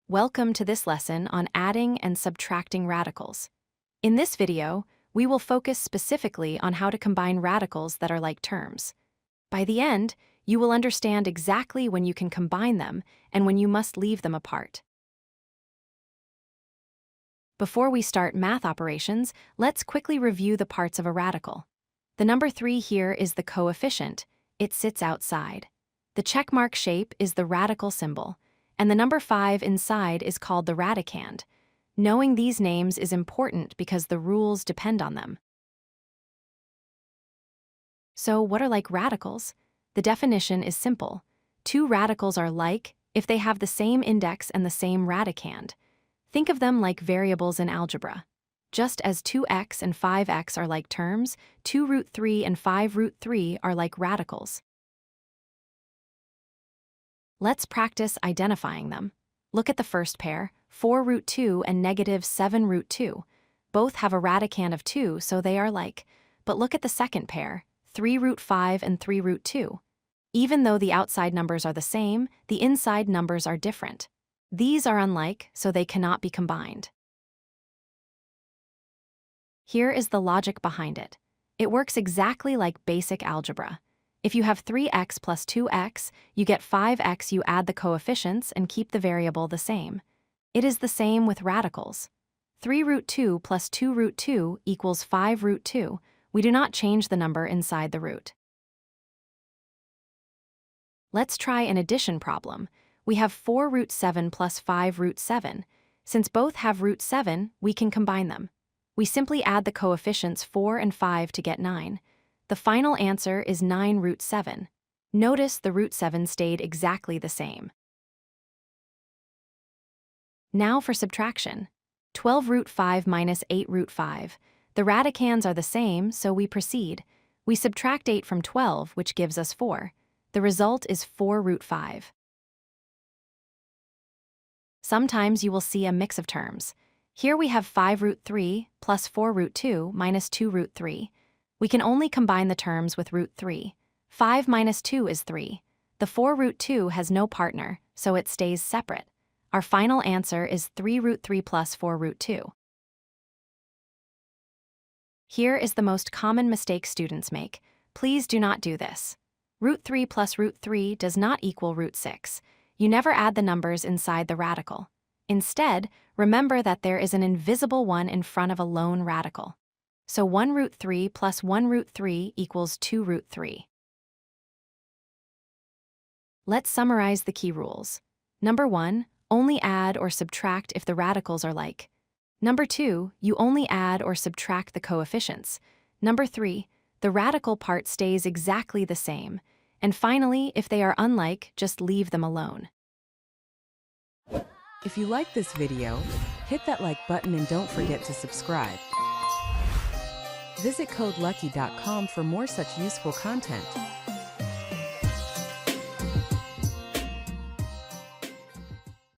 Welcome to this lesson on adding and subtracting radicals. In this video, we will focus specifically on how to combine radicals that are like terms. By the end, you will understand exactly when you can combine them and when you must leave them apart. Before we start math operations, let's quickly review the parts of a radical. The number 3 here is the coefficient. It sits outside. The checkmark shape is the radical symbol, and the number 5 inside is called the radicand. Knowing these names is important because the rules depend on them. So what are like radicals? The definition is simple. Two radicals are like if they have the same index and the same radicand. Think of them like variables in algebra. Just as 2x and 5x are like terms, 2 root 3 and 5 root 3 are like radicals. Let's practice identifying them. Look at the first pair, 4 root 2 and negative 7 root 2. Both have a radicand of 2, so they are like. But look at the second pair, 3 root 5 and 3 root 2. Even though the outside numbers are the same, the inside numbers are different. These are unlike, so they cannot be combined. Here is the logic behind it. It works exactly like basic algebra. If you have 3x plus 2x, you get 5x. You add the coefficients and keep the variable the same. It is the same with radicals. 3 root 2 plus 2 root 2 equals 5 root 2. We do not change the number inside the root. Let's try an addition problem. We have 4 root 7 plus 5 root 7. Since both have root 7, we can combine them. We simply add the coefficients 4 and 5 to get 9. The final answer is 9 root 7. Notice the root 7 stayed exactly the same. Now for subtraction. 12 root 5 minus 8 root 5. The radicands are the same, so we proceed. We subtract 8 from 12, which gives us 4. The result is 4 root 5. Sometimes you will see a mix of terms. Here we have 5 root 3 plus 4 root 2 minus 2 root 3. We can only combine the terms with root 3. 5 minus 2 is 3. The 4 root 2 has no partner, so it stays separate. Our final answer is 3 root 3 plus 4 root 2. Here is the most common mistake students make. Please do not do this. Root 3 plus root 3 does not equal root 6. You never add the numbers inside the radical. Instead, remember that there is an invisible 1 in front of a lone radical. So 1 root 3 plus 1 root 3 equals 2 root 3. Let's summarize the key rules. Number 1, only add or subtract if the radicals are like. Number 2, you only add or subtract the coefficients. Number 3, the radical part stays exactly the same. And finally, if they are unlike, just leave them alone. If you like this video, hit that like button and don't forget to subscribe. Visit codelucky.com for more such useful content.